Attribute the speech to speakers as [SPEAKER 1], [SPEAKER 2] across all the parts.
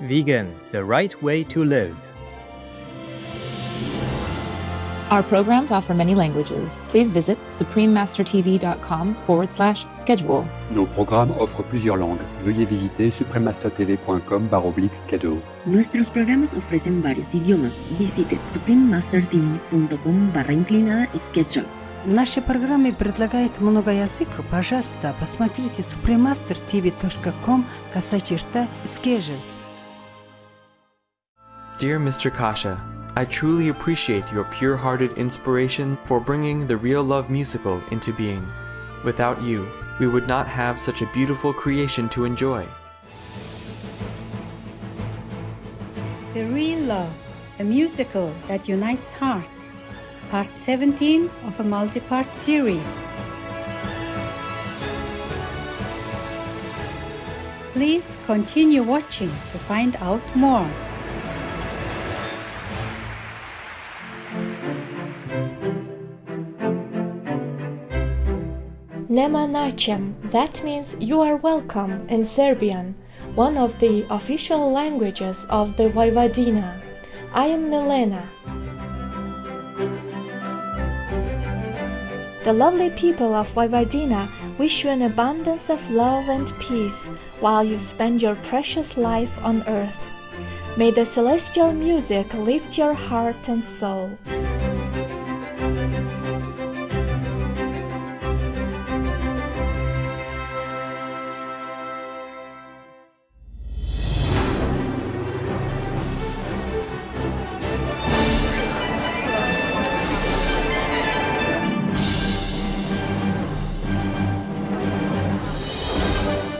[SPEAKER 1] Vegan, the right way to live.
[SPEAKER 2] Our programs offer many languages. Please visit suprememastertv.com/schedule.
[SPEAKER 3] Nos programmes offrent plusieurs langues. Veuillez visiter suprememastertv.com/schedule.
[SPEAKER 4] Nuestros programas ofrecen varios idiomas. Visite suprememastertv.com/schedule.
[SPEAKER 5] Наши программы предлагают много языков. Пожалуйста, посмотрите suprememastertv.com/schedule.
[SPEAKER 6] Dear Mr. Kasha, I truly appreciate your pure-hearted inspiration for bringing the Real Love musical into being. Without you, we would not have such a beautiful creation to enjoy.
[SPEAKER 7] The Real Love, a musical that unites hearts. Part 17 of a multi-part series. Please continue watching to find out more.
[SPEAKER 8] Nema načem, that means you are welcome in Serbian, one of the official languages of the Vojvodina. I am Milena. The lovely people of Vojvodina wish you an abundance of love and peace while you spend your precious life on earth. May the celestial music lift your heart and soul.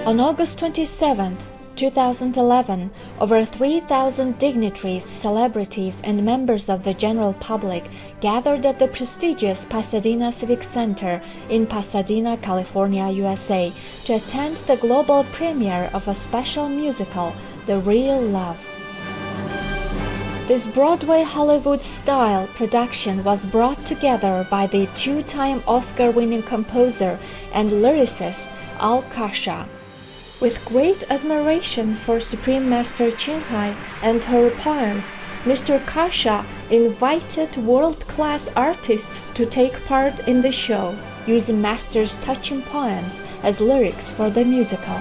[SPEAKER 8] On August 27, 2011, over 3,000 dignitaries, celebrities, and members of the general public gathered at the prestigious Pasadena Civic Center in Pasadena, California, USA, to attend the global premiere of a special musical, The Real Love. This Broadway Hollywood-style production was brought together by the two-time Oscar-winning composer and lyricist Kasha. With great admiration for Supreme Master Qinghai and her poems, Mr. Kasha invited world-class artists to take part in the show, using Master's touching poems as lyrics for the musical.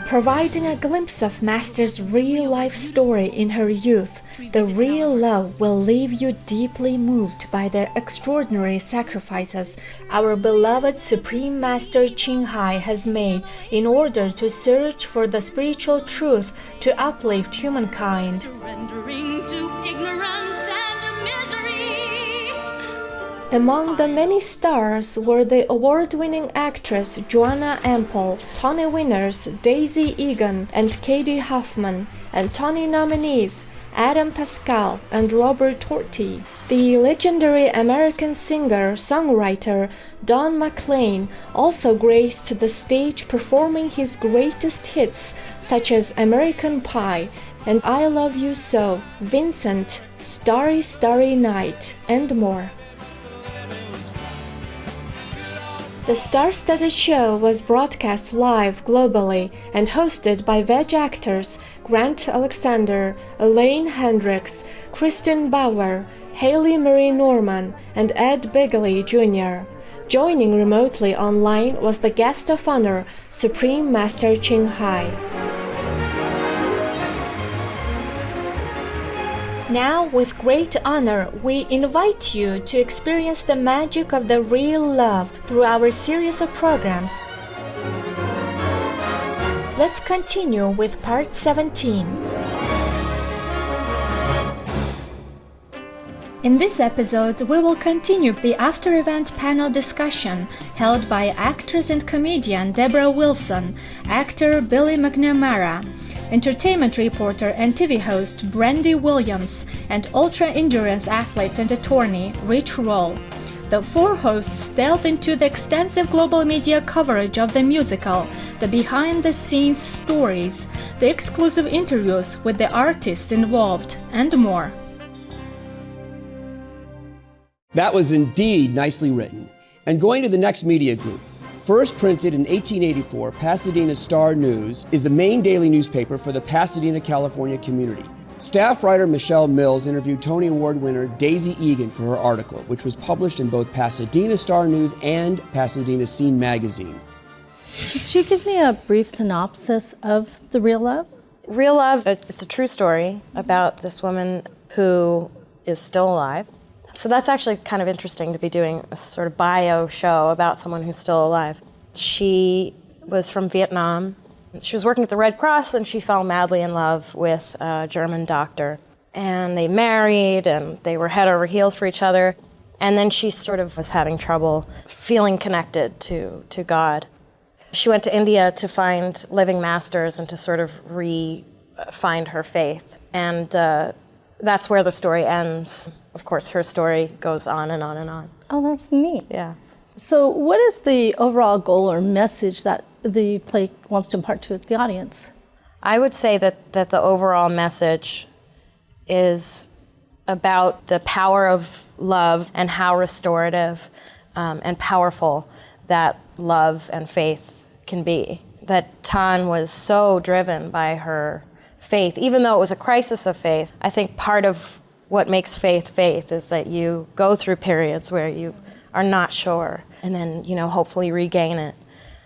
[SPEAKER 8] Providing a glimpse of Master's real-life story in her youth, The Real Love will leave you deeply moved by the extraordinary sacrifices our beloved Supreme Master Qinghai has made in order to search for the spiritual truth to uplift humankind.
[SPEAKER 9] Surrendering to ignorance and misery.
[SPEAKER 8] Among the many stars were the award-winning actress Joanna Ample, Tony winners Daisy Eagan and Katie Huffman, and Tony nominees Adam Pascal and Robert Torti. The legendary American singer-songwriter Don McLean also graced the stage performing his greatest hits such as American Pie and I Love You So, Vincent, Starry Starry Night, and more. The star-studded show was broadcast live globally and hosted by veg actors Grant Alexander, Elaine Hendricks, Kristen Bauer, Haley Marie Norman, and Ed Begley Jr. Joining remotely online was the guest of honor, Supreme Master Qinghai. Now, with great honor, we invite you to experience the magic of the real love through our series of programs. Let's continue with part 17. In this episode, we will continue the after-event panel discussion held by actress and comedian Deborah Wilson, actor Billy McNamara, entertainment reporter and TV host Brandy Williams, and ultra-endurance athlete and attorney Rich Roll. The four hosts delve into the extensive global media coverage of the musical, the behind-the-scenes stories, the exclusive interviews with the artists involved, and more.
[SPEAKER 10] That was indeed nicely written. And going to the next media group, First printed in 1884, Pasadena Star-News is the main daily newspaper for the Pasadena, California community. Staff writer Michelle Mills interviewed Tony Award winner Daisy Eagan for her article, which was published in both Pasadena Star-News and Pasadena Scene magazine.
[SPEAKER 11] Could you give me a brief synopsis of The Real Love?
[SPEAKER 12] Real Love, it's a true story about this woman who is still alive. So that's actually kind of interesting to be doing a sort of bio show about someone who's still alive. She was from Vietnam. She was working at the Red Cross and she fell madly in love with a German doctor. And they married and they were head over heels for each other. And then she sort of was having trouble feeling connected to God. She went to India to find living masters and to sort of re-find her faith. And that's where the story ends. Of course, her story goes on and on and on.
[SPEAKER 11] Oh, that's neat.
[SPEAKER 12] Yeah.
[SPEAKER 11] So what is the overall goal or message that the play wants to impart to the audience?
[SPEAKER 12] I would say that the overall message is about the power of love and how restorative and powerful that love and faith can be. That Tan was so driven by her faith, even though it was a crisis of faith. I think part of what makes faith is that you go through periods where you are not sure and then, hopefully regain it.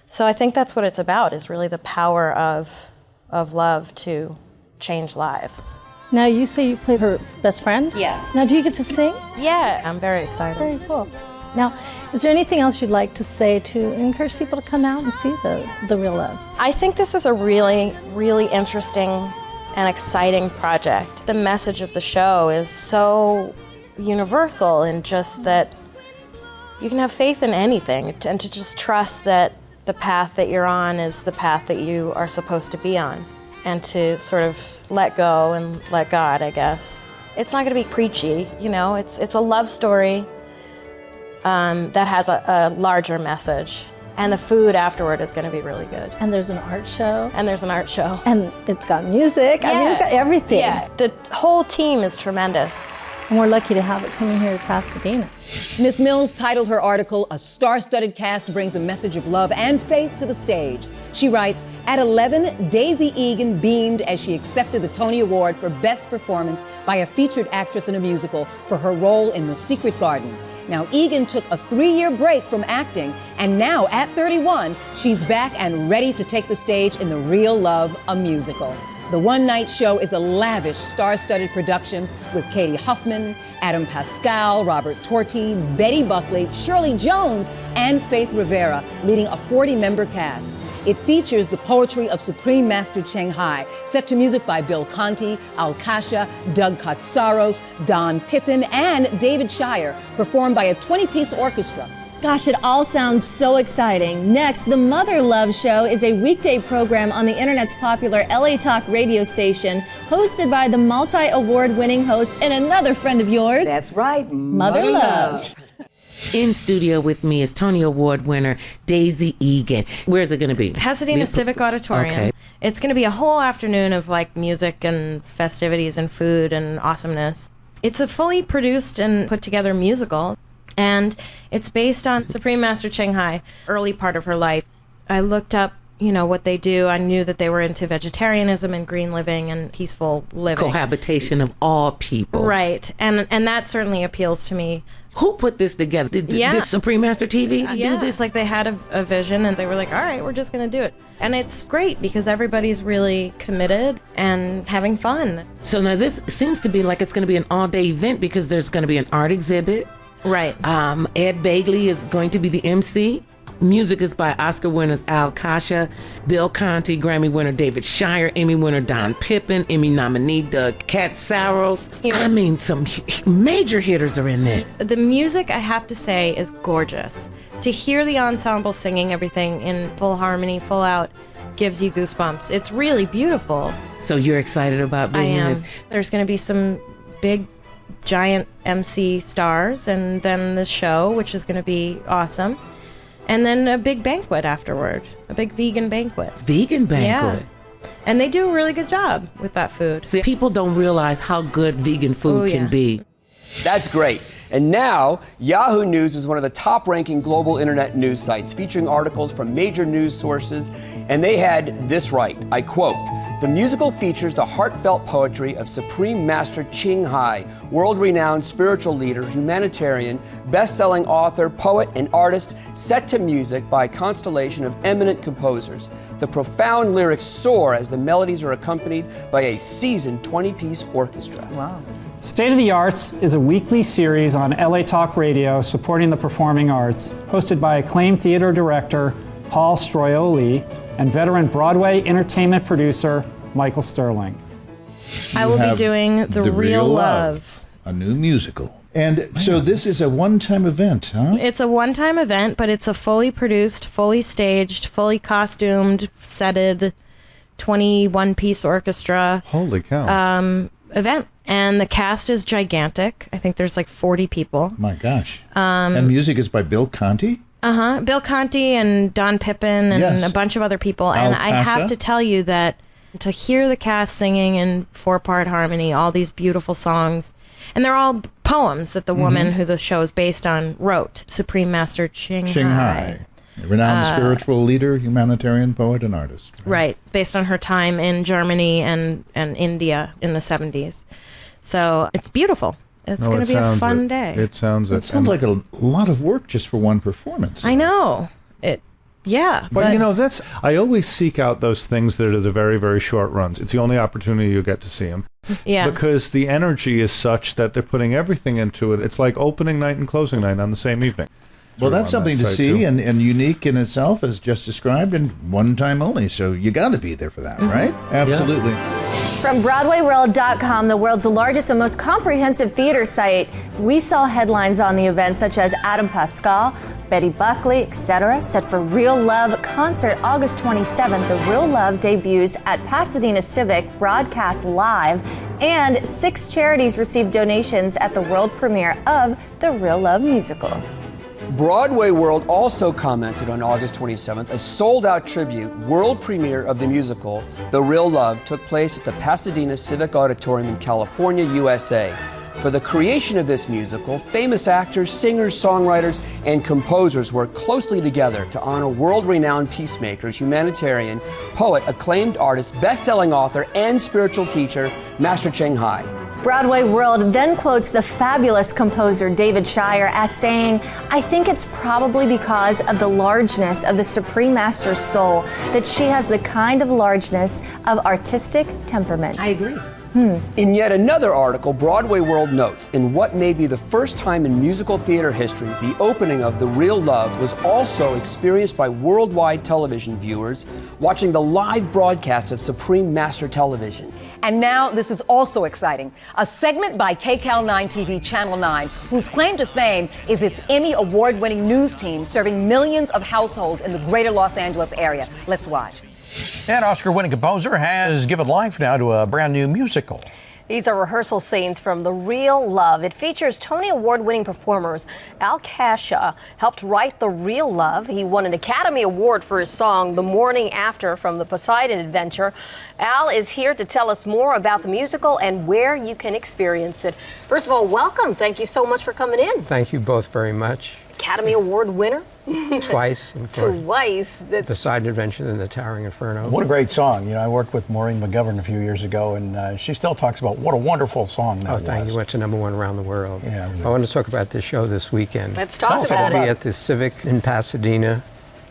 [SPEAKER 12] So I think that's what it's about, is really the power of love to change lives.
[SPEAKER 11] Now you say you played her best friend?
[SPEAKER 12] Yeah.
[SPEAKER 11] Now do you get to sing?
[SPEAKER 12] Yeah, I'm very excited.
[SPEAKER 11] Very cool. Now, is there anything else you'd like to say to encourage people to come out and see the Real Love?
[SPEAKER 12] I think this is a really, really interesting and exciting project. The message of the show is so universal in just that you can have faith in anything and to just trust that the path that you're on is the path that you are supposed to be on, and to sort of let go and let God, I guess. It's not going to be preachy, it's a love story that has a larger message. And the food afterward is going to be really good.
[SPEAKER 11] And there's an art show.
[SPEAKER 12] And there's an art show.
[SPEAKER 11] And it's got music.
[SPEAKER 12] Yeah.
[SPEAKER 11] I mean, it's got everything.
[SPEAKER 12] Yeah, the whole team is tremendous.
[SPEAKER 11] And we're lucky to have it coming here to Pasadena.
[SPEAKER 13] Ms. Mills titled her article, "A Star-Studded Cast Brings a Message of Love and Faith to the Stage." She writes, at 11, Daisy Eagan beamed as she accepted the Tony Award for Best Performance by a featured actress in a musical for her role in The Secret Garden. Now, Eagan took a 3-year break from acting, and now at 31, she's back and ready to take the stage in The Real Love, a musical. The one-night show is a lavish, star-studded production with Katie Huffman, Adam Pascal, Robert Torti, Betty Buckley, Shirley Jones, and Faith Rivera, leading a 40-member cast. It features the poetry of Supreme Master Cheng Hai, set to music by Bill Conti, Al Kasha, Doug Katsaros, Don Pippin, and David Shire, performed by a 20-piece orchestra.
[SPEAKER 14] Gosh, it all sounds so exciting. Next, the Mother Love Show is a weekday program on the internet's popular LA Talk radio station, hosted by the multi-award-winning host and another friend of yours.
[SPEAKER 15] That's right,
[SPEAKER 14] Mother Love.
[SPEAKER 15] In studio with me is Tony Award winner Daisy Eagan. Where's it going to be?
[SPEAKER 12] Pasadena Civic Auditorium.
[SPEAKER 15] Okay.
[SPEAKER 12] It's going to be a whole afternoon of music and festivities and food and awesomeness. It's a fully produced and put together musical, and it's based on Supreme Master Cheng Hai, early part of her life. I looked up, what they do. I knew that they were into vegetarianism and green living and peaceful living.
[SPEAKER 15] Cohabitation of all people.
[SPEAKER 12] Right, and that certainly appeals to me.
[SPEAKER 15] Who put this together? Did Supreme Master TV do this?
[SPEAKER 12] They had a vision and they were like, all right, we're just going to do it. And it's great because everybody's really committed and having fun.
[SPEAKER 15] So now this seems to be like it's going to be an all-day event because there's going to be an art exhibit.
[SPEAKER 12] Right.
[SPEAKER 15] Ed Bagley is going to be the MC. Music is by Oscar winners Al Kasha, Bill Conti, Grammy winner David Shire, Emmy winner Don Pippin, Emmy nominee Doug Katsaros. I mean, some major hitters are in there.
[SPEAKER 12] The music, I have to say, is gorgeous. To hear the ensemble singing everything in full harmony, full out, gives you goosebumps. It's really beautiful.
[SPEAKER 15] So you're excited about being in this?
[SPEAKER 12] There's going to be some big, giant MC stars, and then the show, which is going to be awesome. And then a big banquet afterward, a big vegan banquet.
[SPEAKER 15] Vegan banquet?
[SPEAKER 12] Yeah. And they do a really good job with that food.
[SPEAKER 15] See, people don't realize how good vegan food can be.
[SPEAKER 10] That's great. And now, Yahoo News is one of the top-ranking global internet news sites, featuring articles from major news sources, and they had this right. I quote, "The musical features the heartfelt poetry of Supreme Master Ching Hai, world-renowned spiritual leader, humanitarian, best-selling author, poet, and artist, set to music by a constellation of eminent composers. The profound lyrics soar as the melodies are accompanied by a seasoned 20-piece orchestra."
[SPEAKER 16] Wow. State of the Arts is a weekly series on LA Talk Radio supporting the performing arts, hosted by acclaimed theater director Paul Stroioli and veteran Broadway entertainment producer Michael Sterling.
[SPEAKER 12] I will be doing The Real Love,
[SPEAKER 17] a new musical. And so this is a one-time event, huh?
[SPEAKER 12] It's a one-time event, but it's a fully produced, fully staged, fully costumed, setted, 21-piece orchestra.
[SPEAKER 17] Holy cow.
[SPEAKER 12] Event. And the cast is gigantic. I think there's like 40 people.
[SPEAKER 17] My gosh. And music is by Bill Conti?
[SPEAKER 12] Bill Conti and Don Pippin and a bunch of other people. And I have to tell you that to hear the cast singing in 4-part harmony, all these beautiful songs, and they're all poems that the woman who the show is based on wrote, Supreme Master Ching Hai.
[SPEAKER 17] A renowned spiritual leader, humanitarian, poet, and artist.
[SPEAKER 12] Right, based on her time in Germany and India in the 70s. So it's beautiful. It's going to be a fun day.
[SPEAKER 17] It sounds like a lot of work just for one performance.
[SPEAKER 12] I know. But
[SPEAKER 18] you know, I always seek out those things that are the very, very short runs. It's the only opportunity you get to see them.
[SPEAKER 12] Yeah.
[SPEAKER 18] Because the energy is such that they're putting everything into it. It's like opening night and closing night on the same evening.
[SPEAKER 17] Well, that's something to see and unique in itself, as just described, and one time only. So you got to be there for that, right? Absolutely.
[SPEAKER 14] From BroadwayWorld.com, the world's largest and most comprehensive theater site, we saw headlines on the event such as Adam Pascal, Betty Buckley, etc. Set for Real Love concert August 27th. The Real Love debuts at Pasadena Civic, broadcast live, and 6 charities received donations at the world premiere of the Real Love musical.
[SPEAKER 10] Broadway World also commented on August 27th, a sold-out tribute world premiere of the musical, The Real Love, took place at the Pasadena Civic Auditorium in California, USA. For the creation of this musical, famous actors, singers, songwriters, and composers worked closely together to honor world-renowned peacemaker, humanitarian, poet, acclaimed artist, best-selling author, and spiritual teacher, Master Ching Hai.
[SPEAKER 14] Broadway World then quotes the fabulous composer David Shire as saying, "I think it's probably because of the largeness of the Supreme Master's soul that she has the kind of largeness of artistic temperament."
[SPEAKER 11] I agree.
[SPEAKER 10] In yet another article, Broadway World notes, in what may be the first time in musical theater history, the opening of The Real Love was also experienced by worldwide television viewers watching the live broadcast of Supreme Master Television.
[SPEAKER 13] And now this is also exciting. A segment by KCAL9 TV Channel 9, whose claim to fame is its Emmy award-winning news team serving millions of households in the greater Los Angeles area. Let's watch.
[SPEAKER 19] And Oscar-winning composer has given life now to a brand new musical.
[SPEAKER 20] These are rehearsal scenes from The Real Love. It features Tony Award-winning performers. Kasha helped write The Real Love. He won an Academy Award for his song The Morning After from the Poseidon Adventure. Al is here to tell us more about the musical and where you can experience it. First of all, welcome. Thank you so much for coming in.
[SPEAKER 21] Thank you both very much.
[SPEAKER 20] Academy Award winner.
[SPEAKER 21] Twice.
[SPEAKER 20] Twice.
[SPEAKER 21] Poseidon Adventure and the Towering Inferno.
[SPEAKER 19] What a great song. You know, I worked with Maureen McGovern a few years ago, and she still talks about what a wonderful song that was.
[SPEAKER 21] Oh, thank you. Went to #1 around the world.
[SPEAKER 19] Yeah,
[SPEAKER 21] I want to talk about this show this weekend.
[SPEAKER 20] Let's talk about it.
[SPEAKER 21] We'll be at the Civic in Pasadena,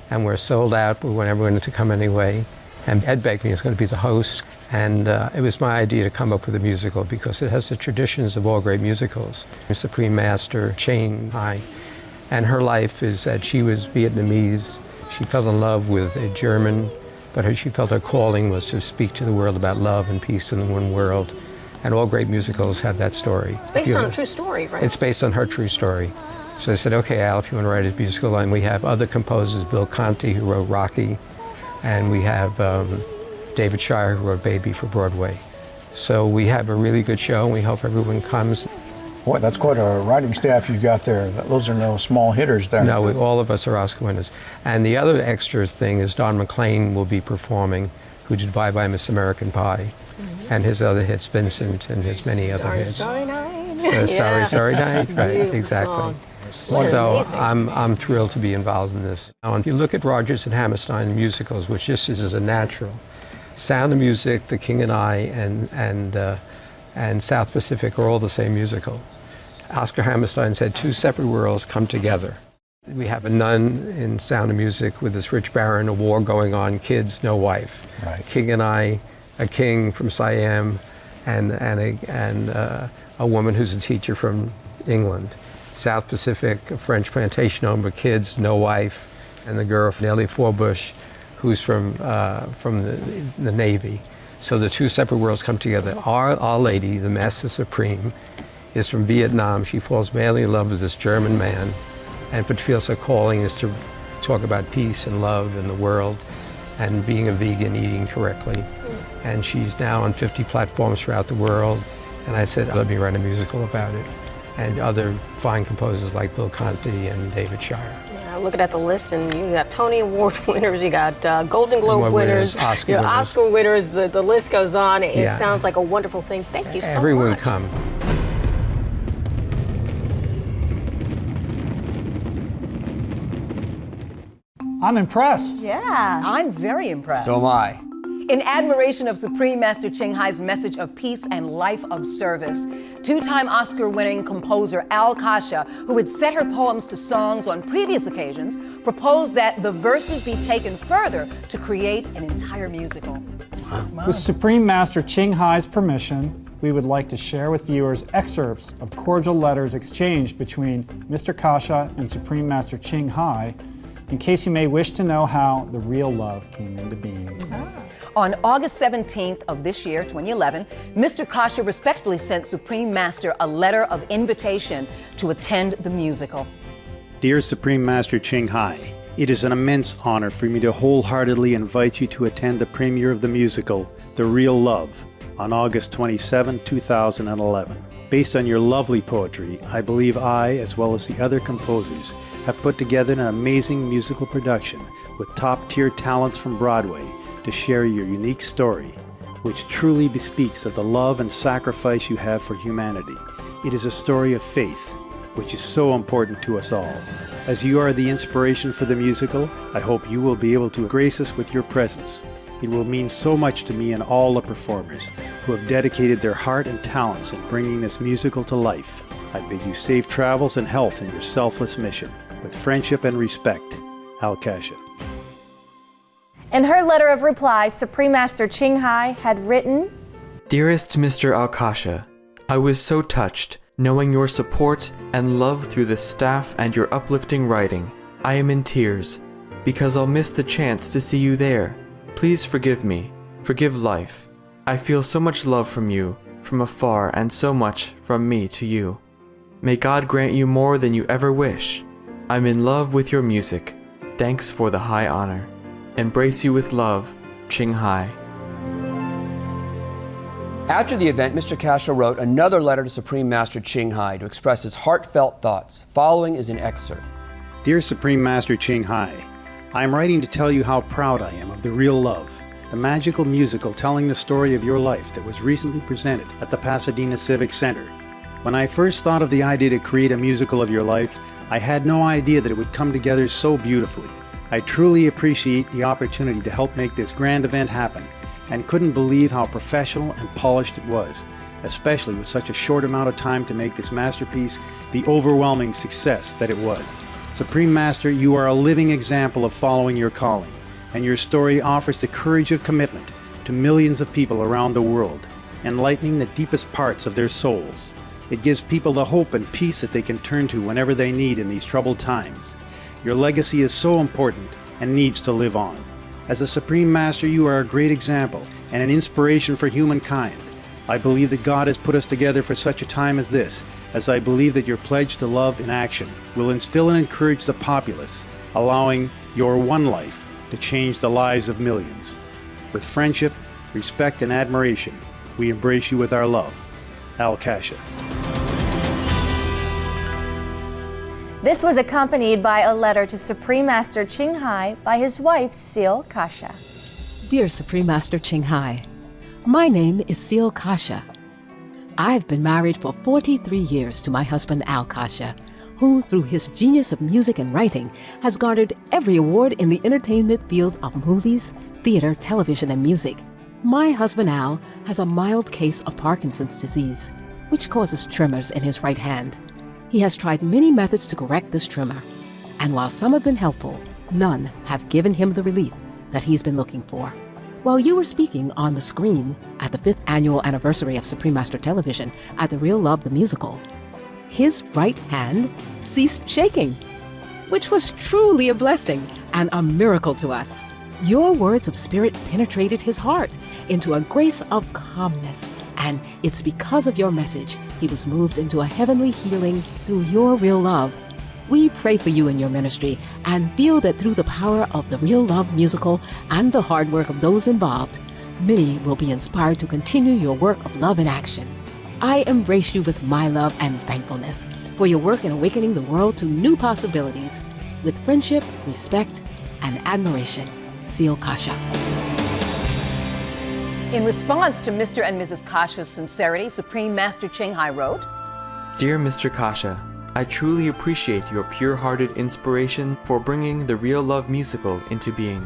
[SPEAKER 21] and we're sold out. We want everyone to come anyway. And Ed Begley is going to be the host. And it was my idea to come up with a musical because it has the traditions of all great musicals. Supreme Master Ching Hai. And her life is that she was Vietnamese. She fell in love with a German, but she felt her calling was to speak to the world about love and peace in the one world. And all great musicals have that story.
[SPEAKER 20] Based on a true story, right?
[SPEAKER 21] It's based on her true story. So I said, okay, Al, if you want to write a musical, and we have other composers, Bill Conti, who wrote Rocky, and we have David Shire, who wrote Baby for Broadway. So we have a really good show, and we hope everyone comes.
[SPEAKER 19] Boy, that's quite a writing staff you've got there. Those are no small hitters there.
[SPEAKER 21] No, all of us are Oscar winners. And the other extra thing is Don McLean will be performing, who did Bye Bye Miss American Pie, and his other hits, Vincent, and his many other hits.
[SPEAKER 20] Starry Night.
[SPEAKER 21] Sorry, Sorry Night. Right, exactly. So I'm thrilled to be involved in this. Now, if you look at Rodgers and Hammerstein musicals, which this is a natural, Sound of Music, The King and I, and South Pacific are all the same musical. Oscar Hammerstein said 2 separate worlds come together. We have a nun in Sound of Music with this rich baron, a war going on, kids, no wife.
[SPEAKER 19] Right.
[SPEAKER 21] King and I, a king from Siam, and a woman who's a teacher from England. South Pacific, a French plantation owner, kids, no wife, and the girl from Nellie Forbush, who's from the Navy. So the 2 separate worlds come together. Our Lady, the Master Supreme, is from Vietnam. She falls madly in love with this German man, but feels her calling is to talk about peace and love in the world and being a vegan, eating correctly. And she's now on 50 platforms throughout the world. And I said, let me write a musical about it. And other fine composers like Bill Conti and David Shire.
[SPEAKER 20] Yeah, looking at the list, and you got Tony Award winners, you got Golden Globe winners, Oscar winners, the list goes on. It sounds like a wonderful thing. Thank you so much.
[SPEAKER 21] Everyone come.
[SPEAKER 16] I'm impressed.
[SPEAKER 13] Yeah, I'm very impressed.
[SPEAKER 10] So am I.
[SPEAKER 13] In admiration of Supreme Master Ching Hai's message of peace and life of service, 2-time Oscar-winning composer Al Kasha, who had set her poems to songs on previous occasions, proposed that the verses be taken further to create an entire musical.
[SPEAKER 16] Wow. With Supreme Master Ching Hai's permission, we would like to share with viewers excerpts of cordial letters exchanged between Mr. Kasha and Supreme Master Ching Hai, in case you may wish to know how the real love came into being.
[SPEAKER 13] On August 17th of this year, 2011, Mr. Kasha respectfully sent Supreme Master a letter of invitation to attend the musical.
[SPEAKER 1] Dear Supreme Master Ching Hai, it is an immense honor for me to wholeheartedly invite you to attend the premiere of the musical, The Real Love, on August 27, 2011. Based on your lovely poetry, I believe I, as well as the other composers, have put together an amazing musical production with top-tier talents from Broadway to share your unique story, which truly bespeaks of the love and sacrifice you have for humanity. It is a story of faith, which is so important to us all. As you are the inspiration for the musical, I hope you will be able to grace us with your presence. It will mean so much to me and all the performers who have dedicated their heart and talents in bringing this musical to life. I bid you safe travels and health in your selfless mission. With friendship and respect, Al Kasha.
[SPEAKER 14] In her letter of reply, Supreme Master Ching Hai had written,
[SPEAKER 6] Dearest Mr. Al Kasha, I was so touched knowing your support and love through the staff and your uplifting writing. I am in tears because I'll miss the chance to see you there. Please forgive me. Forgive life. I feel so much love from you, from afar, and so much from me to you. May God grant you more than you ever wish. I'm in love with your music. Thanks for the high honor. Embrace you with love, Ching Hai.
[SPEAKER 10] After the event, Mr. Kasha wrote another letter to Supreme Master Ching Hai to express his heartfelt thoughts. Following is an excerpt.
[SPEAKER 1] Dear Supreme Master Ching Hai, I am writing to tell you how proud I am of The Real Love, the magical musical telling the story of your life that was recently presented at the Pasadena Civic Center. When I first thought of the idea to create a musical of your life, I had no idea that it would come together so beautifully. I truly appreciate the opportunity to help make this grand event happen, and couldn't believe how professional and polished it was, especially with such a short amount of time to make this masterpiece the overwhelming success that it was. Supreme Master, you are a living example of following your calling, and your story offers the courage of commitment to millions of people around the world, enlightening the deepest parts of their souls. It gives people the hope and peace that they can turn to whenever they need in these troubled times. Your legacy is so important and needs to live on. As a Supreme Master, you are a great example and an inspiration for humankind. I believe that God has put us together for such a time as this, as I believe that your pledge to love in action will instill and encourage the populace, allowing your one life to change the lives of millions. With friendship, respect, and admiration, we embrace you with our love. Al Kasha.
[SPEAKER 14] This was accompanied by a letter to Supreme Master Ching Hai by his wife, Seal Kasha.
[SPEAKER 22] Dear Supreme Master Ching Hai, my name is Seal Kasha.
[SPEAKER 2] I've been married for 43 years to my husband, Kasha, who, through his genius of music and writing, has garnered every award in the entertainment field of movies, theater, television, and music. My husband, Al, has a mild case of Parkinson's disease, which causes tremors in his right hand. He has tried many methods to correct this tremor, and while some have been helpful, none have given him the relief that he's been looking for. While you were speaking on the screen at the 5th annual anniversary of Supreme Master Television at The Real Love the Musical, his right hand ceased shaking, which was truly a blessing and a miracle to us. Your words of spirit penetrated his heart into a grace of calmness, and it's because of your message he was moved into a heavenly healing through your real love. We pray for you in your ministry and feel that through the power of the Real Love musical and the hard work of those involved, many will be inspired to continue your work of love in action. I embrace you with my love and thankfulness for your work in awakening the world to new possibilities with friendship, respect, and admiration. Seal, Kasha.
[SPEAKER 13] In response to Mr. and Mrs. Kasha's sincerity, Supreme Master Ching Hai wrote,
[SPEAKER 6] Dear Mr. Kasha, I truly appreciate your pure-hearted inspiration for bringing the Real Love musical into being.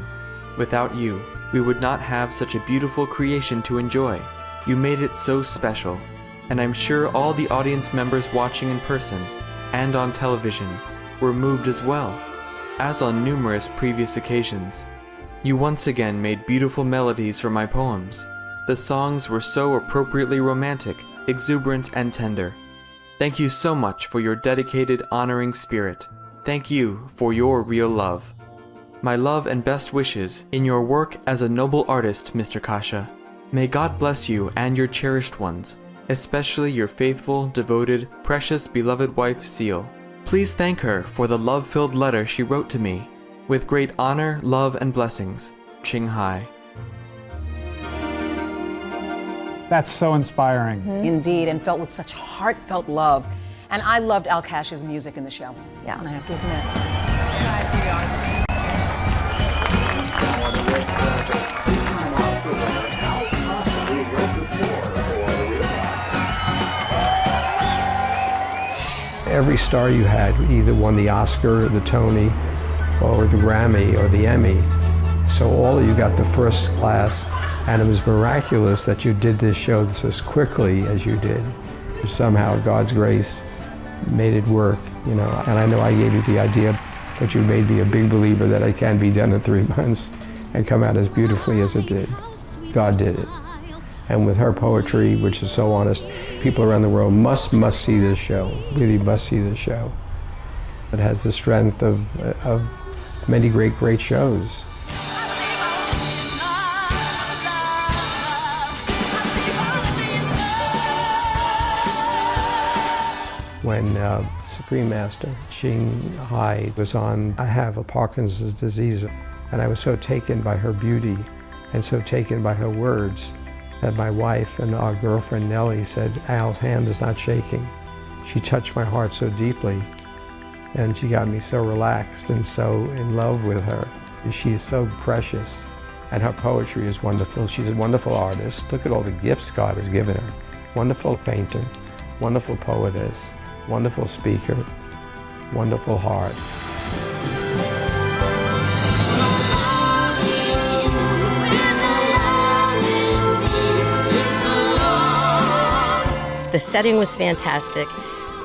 [SPEAKER 6] Without you, we would not have such a beautiful creation to enjoy. You made it so special, and I'm sure all the audience members watching in person and on television were moved as well, as on numerous previous occasions. You once again made beautiful melodies for my poems. The songs were so appropriately romantic, exuberant, and tender. Thank you so much for your dedicated, honoring spirit. Thank you for your real love. My love and best wishes in your work as a noble artist, Mr. Kasha. May God bless you and your cherished ones, especially your faithful, devoted, precious, beloved wife, Seal. Please thank her for the love-filled letter she wrote to me. With great honor, love, and blessings, Ching Hai.
[SPEAKER 16] That's so inspiring.
[SPEAKER 13] Indeed, and felt with such heartfelt love. And I loved Al Kasha's music in the show.
[SPEAKER 12] Yeah.
[SPEAKER 13] And I have to admit.
[SPEAKER 21] Every star you had either won the Oscar, or the Tony, or the Grammy, or the Emmy. So all of you got the first class, and it was miraculous that you did this show as quickly as you did. Somehow God's grace made it work, you know, and I know I gave you the idea, but you made me a big believer that it can be done in 3 months and come out as beautifully as it did. God did it. And with her poetry, which is so honest, people around the world must see this show, really must see this show. It has the strength of many great shows. When Supreme Master Ching Hai was on, I have a Parkinson's disease, and I was so taken by her beauty and so taken by her words that my wife and our girlfriend Nellie said, Al's hand is not shaking. She touched my heart so deeply, and she got me so relaxed and so in love with her. She is so precious, and her poetry is wonderful. She's a wonderful artist. Look at all the gifts God has given her. Wonderful painter, wonderful poetess, wonderful speaker, wonderful heart.
[SPEAKER 22] The setting was fantastic.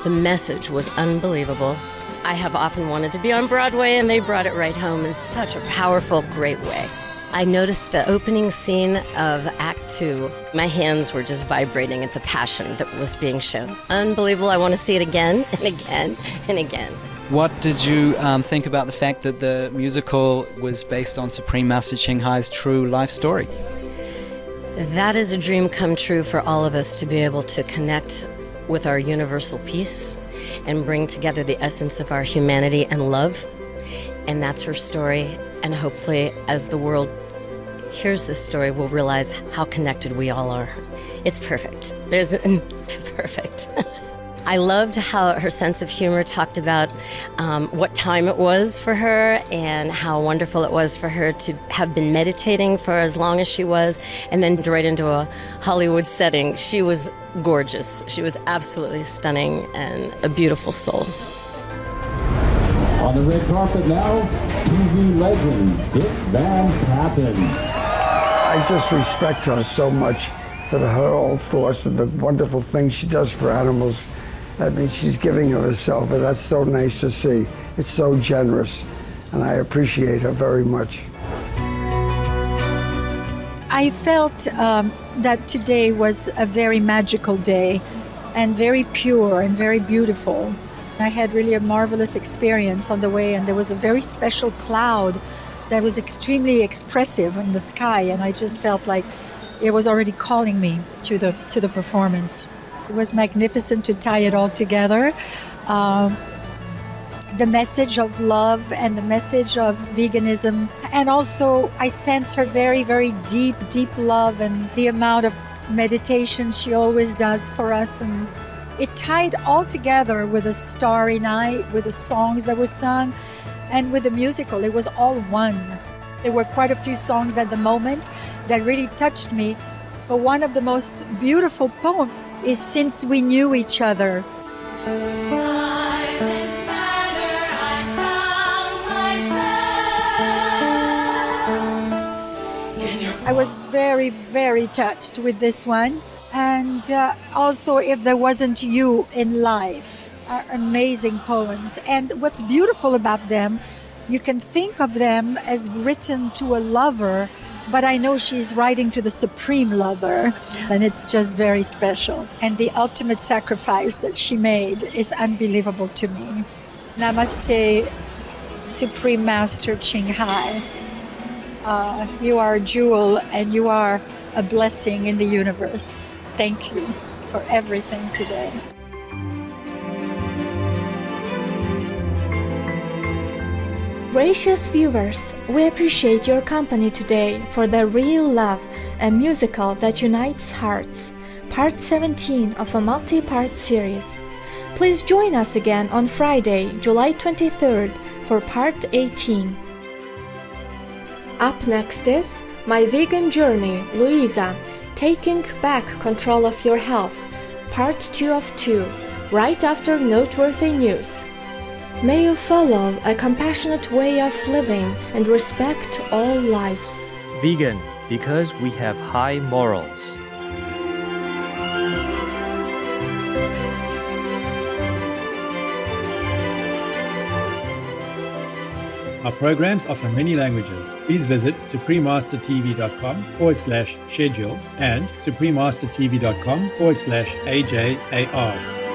[SPEAKER 22] The message was unbelievable. I have often wanted to be on Broadway, and they brought it right home in such a powerful, great way. I noticed the opening scene of Act 2. My hands were just vibrating at the passion that was being shown. Unbelievable. I want to see it again and again and again.
[SPEAKER 23] What did you think about the fact that the musical was based on Supreme Master Ching Hai's true life story?
[SPEAKER 22] That is a dream come true for all of us, to be able to connect with our universal peace and bring together the essence of our humanity and love. And that's her story. And hopefully, as the world hears this story, we'll realize how connected we all are. It's perfect. There's perfect. I loved how her sense of humor talked about what time it was for her and how wonderful it was for her to have been meditating for as long as she was, and then right into a Hollywood setting. She was gorgeous. She was absolutely stunning and a beautiful soul.
[SPEAKER 3] On the red carpet now, TV legend Dick Van Patten.
[SPEAKER 4] I just respect her so much for her old thoughts and the wonderful things she does for animals. I mean, she's giving of herself, and that's so nice to see. It's so generous, and I appreciate her very much.
[SPEAKER 5] I felt that today was a very magical day and very pure and very beautiful. I had really a marvelous experience on the way, and there was a very special cloud that was extremely expressive in the sky, and I just felt like it was already calling me to the performance. It was magnificent to tie it all together. The message of love and the message of veganism, and also I sense her very, very deep love and the amount of meditation she always does for us, and it tied all together with a starry night, with the songs that were sung, and with the musical. It was all one. There were quite a few songs at the moment that really touched me, but one of the most beautiful poems is Since We Knew Each Other. I was very, very touched with this one. And also, If There Wasn't You in Life, are amazing poems. And what's beautiful about them, you can think of them as written to a lover, but I know she's writing to the supreme lover, and it's just very special. And the ultimate sacrifice that she made is unbelievable to me. Namaste, Supreme Master Ching Hai. You are a jewel, and you are a blessing in the universe. Thank you for everything today.
[SPEAKER 8] Gracious viewers, we appreciate your company today for The Real Love, a musical that unites hearts, part 17 of a multi-part series. Please join us again on Friday, July 23rd for part 18. Up next is My Vegan Journey, Louisa, Taking Back Control of Your Health, Part 2 of 2, right after Noteworthy News. May you follow a compassionate way of living and respect all lives.
[SPEAKER 24] Vegan, because we have high morals.
[SPEAKER 25] Our programs offer many languages. Please visit suprememastertv.com/schedule and suprememastertv.com/AJAR.